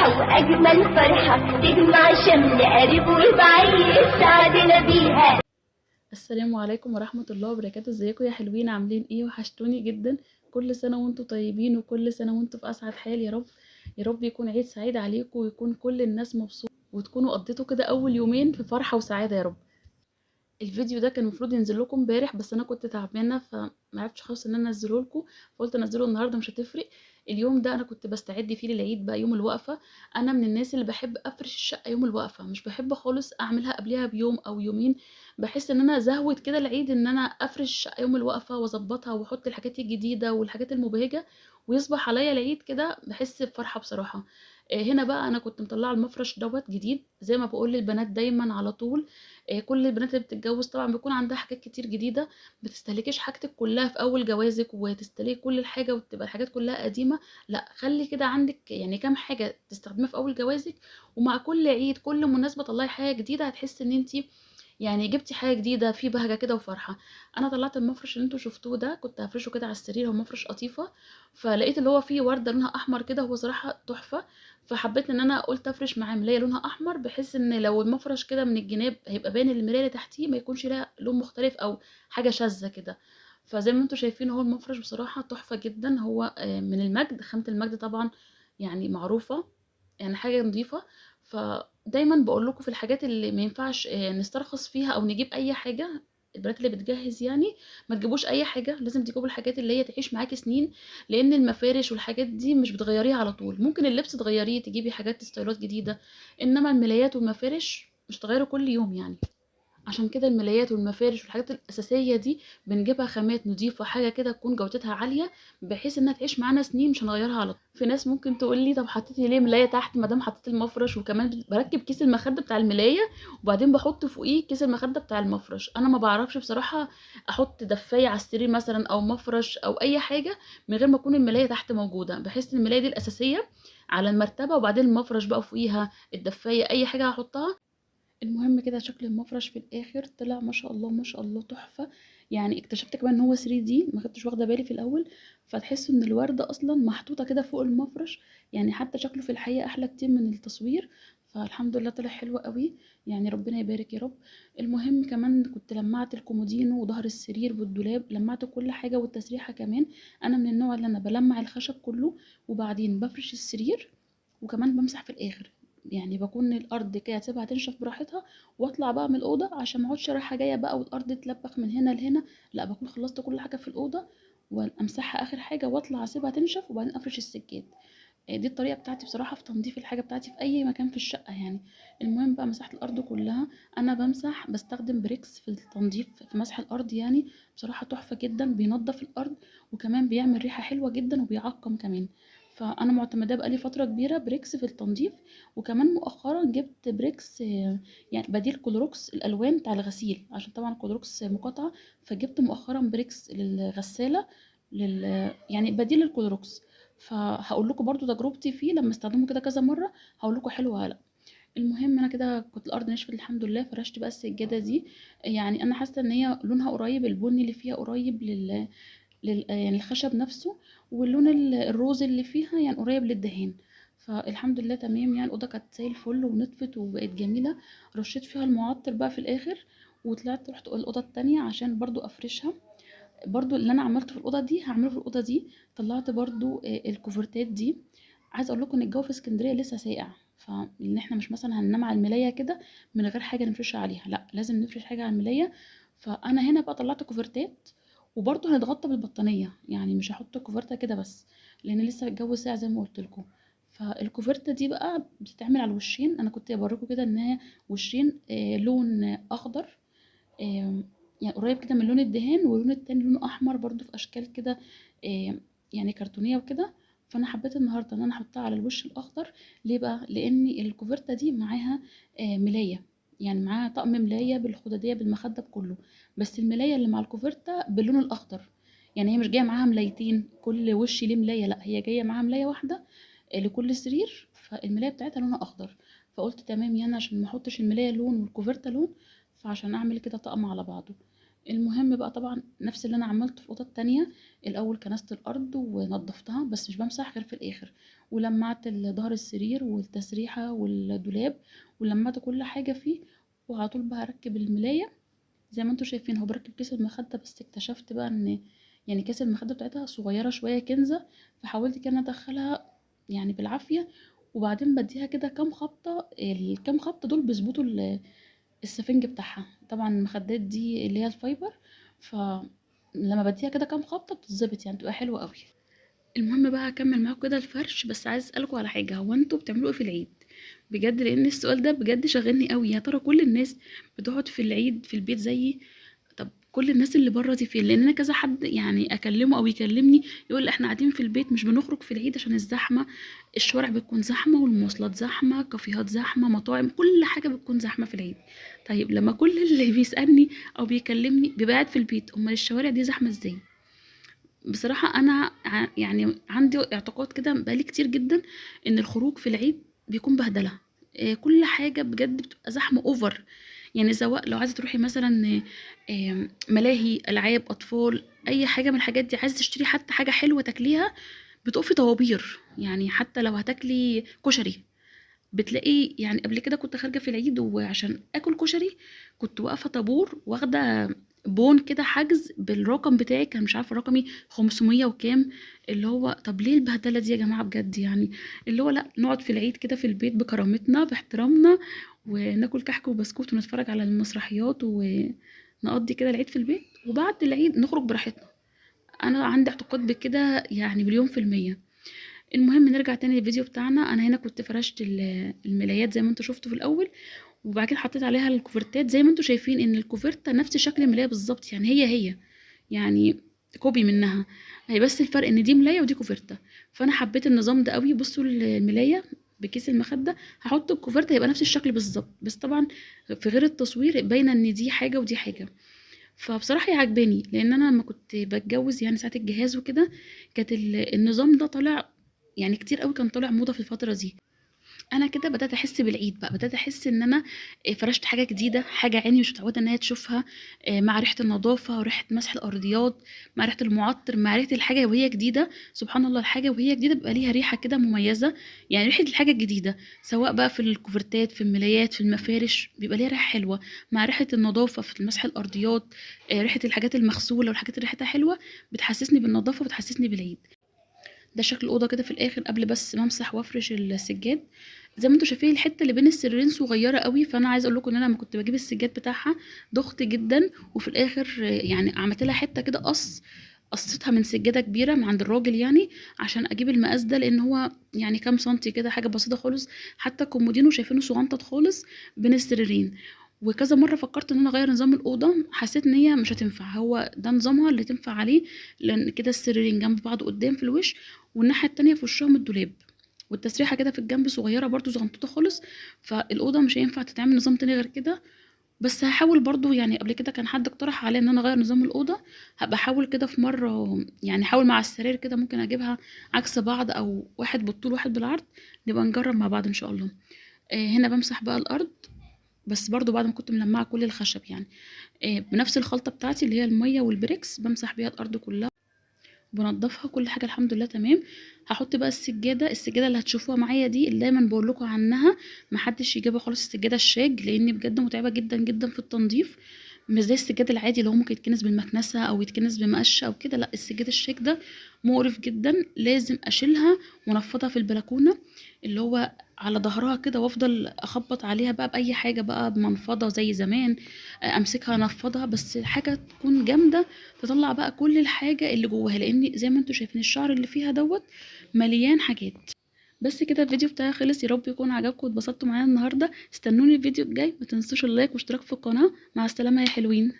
فرحة وأجمل فرحة تجمع شمل قريب وبعيد سعدنا بيها. السلام عليكم ورحمة الله وبركاته. ازيكم يا حلوين؟ عاملين ايه؟ وحشتوني جدا. كل سنة وانتم طيبين وكل سنة وانتم في اسعد حال يا رب. يا رب يكون عيد سعيد عليكم ويكون كل الناس مبسوطة وتكونوا قضيتوا كده اول يومين في فرحة وسعادة يا رب. الفيديو ده كان المفروض ينزل لكم امبارح بس انا كنت تعبانه فما عرفتش خالص ان انا انزله لكم، فقلت انزله النهارده مش هتفرق. اليوم ده انا كنت بستعد فيه للعيد بقى، يوم الوقفه. انا من الناس اللي بحب افرش الشقه يوم الوقفه، مش بحب خالص اعملها قبلها بيوم او يومين. بحس ان انا زهوت كده العيد ان انا افرش الشقه يوم الوقفه واظبطها واحط الحاجات الجديده والحاجات المبهجه ويصبح عليا العيد كده، بحس بفرحه بصراحه. هنا بقى انا كنت مطلعه المفرش دوت جديد زي ما بقول للبنات دايما على طول. كل البنات اللي بتتجوز طبعا بيكون عندها حاجات كتير جديده، بتستهلكيش حاجتك كلها في اول جوازك وتستهلكي كل الحاجه وتبقى الحاجات كلها قديمه. لا، خلي كده عندك يعني كام حاجه تستخدميها في اول جوازك، ومع كل عيد كل مناسبه طلعي حاجه جديده، هتحسي ان انت يعني جبتي حاجه جديده في بهجه كده وفرحه. انا طلعت المفرش اللي انتوا شفتوه ده، كنت هفرشه كده على السرير، هو مفرش قطيفه. فلقيت اللي هو فيه ورده لونها احمر كده، هو صراحه تحفه. فحبيت ان انا قلت افرش معاه ملايه لونها احمر، بحيث ان لو المفرش كده من الجناب هيبقى باين الملايه اللي تحتيه ما يكونش لها لون مختلف او حاجه شاذه كده. فزي ما انتوا شايفين هو المفرش بصراحه تحفه جدا. هو من المجد، خامه المجد طبعا يعني معروفه، يعني حاجه نظيفه. فدايما بقول لكم في الحاجات اللي ما ينفعش نسترخص فيها او نجيب اي حاجه. البنات اللي بتجهز يعني ما تجيبوش اي حاجه، لازم تجيبوا الحاجات اللي هي تعيش معاكي سنين. لان المفارش والحاجات دي مش بتغيريها على طول، ممكن اللبس تغيريه تجيبي حاجات ستايلات جديده، انما الملايات والمفارش مش تغيروا كل يوم يعني. عشان كده الملايات والمفارش والحاجات الأساسية دي بنجيبها خامات نضيفة، حاجة كده تكون جودتها عالية بحيث انها تعيش معانا سنين، مش هنغيرها على طول. في ناس ممكن تقول لي طب حطيتي ليه ملاية تحت ما دام حطيت المفرش؟ وكمان بركب كيس المخدة بتاع الملاية وبعدين بحط فوقيه كيس المخدة بتاع المفرش. انا ما بعرفش بصراحة احط دفاية على السرير مثلا او مفرش او اي حاجة من غير ما اكون الملاية تحت موجودة، بحيث ان الملاية دي الأساسية على المرتبة وبعدين المفرش بقى فوقيها الدفاية اي حاجة هحطها. المهم كده شكل المفرش في الاخر طلع ما شاء الله ما شاء الله تحفه. يعني اكتشفت كمان ان هو 3D، ما كنتش واخده بالي في الاول. فتحس ان الورده اصلا محطوطه كده فوق المفرش، يعني حتى شكله في الحقيقه احلى كتير من التصوير. فالحمد لله طلع حلو قوي، يعني ربنا يبارك يا رب. المهم كمان كنت لمعت الكومودينو وظهر السرير والدولاب، لمعت كل حاجه والتسريحه كمان. انا من النوع اللي انا بلمع الخشب كله وبعدين بفرش السرير وكمان بمسح في الاخر. يعني بكون الارض كده اسيبها تنشف براحتها واطلع بقى من الاوضه عشان ما اقعدش رايحه جايه بقى والارض تلبخ من هنا لهنا. لا، بكون خلصت كل حاجه في الاوضه وامسحها اخر حاجه واطلع اسيبها تنشف وبعدين افرش السجاد. دي الطريقه بتاعتي بصراحه في تنظيف الحاجه بتاعتي في اي مكان في الشقه يعني. المهم بقى مسحت الارض كلها. انا بمسح بستخدم بريكس في التنظيف في مسح الارض يعني. بصراحه تحفه جدا، بينظف الارض وكمان بيعمل ريحه حلوه جدا وبيعقم كمان. فانا معتمداه بقالي فتره كبيره بريكس في التنظيف. وكمان مؤخرا جبت بريكس يعني بديل كلوروكس الالوان بتاع الغسيل، عشان طبعا كلوروكس مقاطعه. فجبت مؤخرا بريكس للغساله يعني بديل الكلوروكس. فهقول لكم برضو تجربتي فيه لما استخدمه كده كذا مره، هقول لكم حلو ولا لا. المهم انا كده كنت الارض نشفت الحمد لله، فرشت بقى السجاده دي. يعني انا حاسه ان هي لونها قريب، البني اللي فيها قريب يعني الخشب نفسه، واللون الروز اللي فيها يعني قريب للدهان. فالحمد لله تمام، يعني الاوضه كانت زي الفل ونطفت وبقت جميله. رشيت فيها المعطر بقى في الاخر وطلعت رحت الاوضه التانية عشان برضو افرشها. برضو اللي انا عملته في الاوضه دي هعمله في الاوضه دي. طلعت برضو الكوفرتات دي. عايزه اقول لكم ان الجو في اسكندريه لسه ساقع، فان احنا مش مثلا هننام على الملايه كده من غير حاجه نفرشها عليها، لا لازم نفرش حاجه على الملايه. فانا هنا بقى طلعت كوفرتات وبرضه هنتغطى بالبطانيه، يعني مش هحط كوفرته كده بس لان لسه الجو ساقع زي ما قلت لكم. فالكوفرته دي بقى بتتعمل على الوشين، انا كنت بوريكم كده ان هي وشين لون اخضر، يعني قريب كده من لون الدهان، واللون التاني لونه احمر برضو في اشكال كده يعني كرتونيه وكده. فانا حبيت النهارده ان انا احطها على الوش الاخضر. ليه بقى؟ لان الكوفرته دي معاها ملايه، يعني معاها طقم ملايه بالخداديه بالمخده بكله، بس الملايه اللي مع الكوفرته باللون الاخضر. يعني هي مش جايه معاها ملايتين كل وش ليه ملايه، لا هي جايه معاها ملايه واحده لكل سرير، فالملايه بتاعتها لونها اخضر. فقلت تمام يعني عشان ما احطش الملايه لون والكوفرته لون، فعشان اعمل كده طقم على بعضه. المهم بقى طبعا نفس اللي انا عملته في الاوضه التانية. الاول كنست الارض ونضفتها، بس مش بمسح غير في الاخر. ولمعت ظهر السرير والتسريحه والدولاب، ولمعت كل حاجه فيه. وعلى طول بقى اركب الملايه. زي ما انتوا شايفين هو بركب كيس المخده، بس اكتشفت بقى ان يعني كيس المخده بتاعتها صغيره شويه كنزه، فحاولت كده ادخلها يعني بالعافيه. وبعدين بديها كده كام خبطه، الكام خبطه دول بيظبطوا السفنج بتاعها. طبعا المخدات دي اللي هي الفايبر، فلما بديها كده كام خبطه بتتظبط يعني بتبقى حلوه قوي. المهم بقى هكمل معاكم كده الفرش، بس عايز اسالكم على حاجه. هو انتوا بتعملوا ايه في العيد بجد؟ لان السؤال ده بجد شاغلني قوي. يا ترى كل الناس بتقعد في العيد في البيت زيي؟ طب كل الناس اللي بره دي فين؟ لان انا كذا حد يعني اكلمه او يكلمني يقول احنا قاعدين في البيت مش بنخرج في العيد عشان الزحمه. الشوارع بتكون زحمه، والمواصلات زحمه، كافيهات زحمه، مطاعم، كل حاجه بتكون زحمه في العيد. طيب لما كل اللي بيسالني او بيكلمني بيبقى قاعد في البيت، امال الشوارع دي زحمه ازاي؟ بصراحة أنا يعني عندي اعتقاد كده بقالي كتير جدا إن الخروج في العيد بيكون بهدلة. كل حاجة بجد بتبقى زحمة أوفر. يعني سواء لو عايزة تروحي مثلا ملاهي، ألعاب أطفال، أي حاجة من الحاجات دي، عايزة تشتري حتى حاجة حلوة تاكليها، بتقفي طوابير. يعني حتى لو هتاكلي كشري بتلاقي، يعني قبل كده كنت خارجة في العيد وعشان آكل كشري كنت واقفة طابور واخدة بون كده حجز بالرقم بتاعي، كان مش عارفة رقمي 500 وكام. اللي هو طب ليه البهدلة دي يا جماعة بجد يعني؟ اللي هو لا، نقعد في العيد كده في البيت بكرامتنا باحترامنا، وناكل كحك وبسكوت ونتفرج على المسرحيات ونقضي كده العيد في البيت، وبعد العيد نخرج براحتنا. انا عندي اعتقاد بكده يعني مليون في المية. المهم نرجع تاني للفيديو بتاعنا. انا هنا كنت فرشت الملايات زي ما انتوا شفتوا في الاول، وبعد كده حطيت عليها الكوفرتات زي ما انتوا شايفين ان الكوفرتة نفس شكل الملاية بالظبط، يعني هي يعني كوبي منها. هي بس الفرق ان دي ملاية ودي كوفرتة. فانا حبيت النظام ده قوي. بصوا الملاية بكيس المخدة، هحط الكوفرتة يبقى نفس الشكل بالظبط، بس طبعا في غير التصوير باينه ان دي حاجه ودي حاجه. فبصراحه هي عجباني، لان انا لما كنت بتجوز يعني ساعه الجهاز وكده كانت النظام ده طالع يعني كتير قوي، كان طالع موضه في الفتره دي. انا كده بدات احس بالعيد بقى، بدات احس ان انا فرشت حاجه جديده، حاجه عيني مش متعوده ان هي تشوفها. مع ريحه النظافه وريحه مسح الارضيات، مع ريحه المعطر، مع ريحه الحاجه وهي جديده. سبحان الله، الحاجه وهي جديده بيبقى ليها ريحه كده مميزه. يعني ريحه الحاجه الجديده سواء بقى في الكوفرتات، في الملايات، في المفارش، بيبقى ليها ريحه حلوه. مع ريحه النظافه في مسح الارضيات، ريحه الحاجات المغسوله والحاجات اللي ريحتها حلوه بتحسسني بالنظافه وبتحسسني بالعيد. ده شكل الأوضة كده في الآخر قبل بس ما امسح وافرش السجاد. زي ما انتوا شايفين الحتة اللي بين السريرين صغيرة قوي، فانا عايزة اقول لكم ان انا لما كنت بجيب السجاد بتاعها ضغط جدا، وفي الاخر يعني عملت لها حتة كده قصيتها من سجادة كبيرة من عند الراجل يعني، عشان اجيب المقاس ده، لان هو يعني كام سنتي كده، حاجة بسيطة خالص. حتى الكومودينو شايفينه صغنطط خالص بين السريرين. وكذا مرة فكرت ان انا اغير نظام الأوضة، حسيت ان هي مش هتنفع، هو ده نظامها اللي تنفع عليه. لان كده السريرين جنب بعض قدام في الوش، والناحية التانية في وشهم الدولاب، والتسريحة كده في الجنب صغيرة برضو صغنطوطة خالص. فالأوضة مش هينفع تتعمل نظام تاني غير كده. بس هحاول برضو، يعني قبل كده كان حد اقترح عليا ان انا اغير نظام الأوضة. هبقى احاول كده في مرة، يعني احاول مع السرير كده ممكن اجيبها عكس بعض، او واحد بالطول واحد بالعرض. نبقى نجرب مع بعض ان شاء الله. هنا بمسح بقى الأرض، بس برضو بعد ما كنت ملمعة كل الخشب يعني. بنفس الخلطة بتاعتي اللي هي المية والبريكس بمسح بيها الأرض كلها، بنضفها كل حاجه الحمد لله تمام. هحط بقى السجاده اللي هتشوفوها معايا دي، اللي دايما بقول لكم عنها محدش يجيبها خالص، السجاده الشاج، لان بجد متعبه جدا جدا في التنظيف. مش زي السجاد العادي اللي هو ممكن يتكنس بالمكنسه او يتكنس بمقشه او كده، لا السجاد الشاج ده مقرف جدا. لازم اشيلها وانفضها في البلكونه، اللي هو على ظهرها كده، وافضل اخبط عليها بقى باي حاجه بقى بمنفضه زي زمان. امسكها انفضها، بس حاجه تكون جامده تطلع بقى كل الحاجة اللي جواها، لان زي ما انتوا شايفين الشعر اللي فيها دوت مليان حاجات. بس كده الفيديو بتاعي خلص، يا رب يكون عجبكم واتبسطتوا معايا النهارده. استنوني الفيديو الجاي، ما تنسوش اللايك واشتراك في القناة. مع السلامة يا حلوين.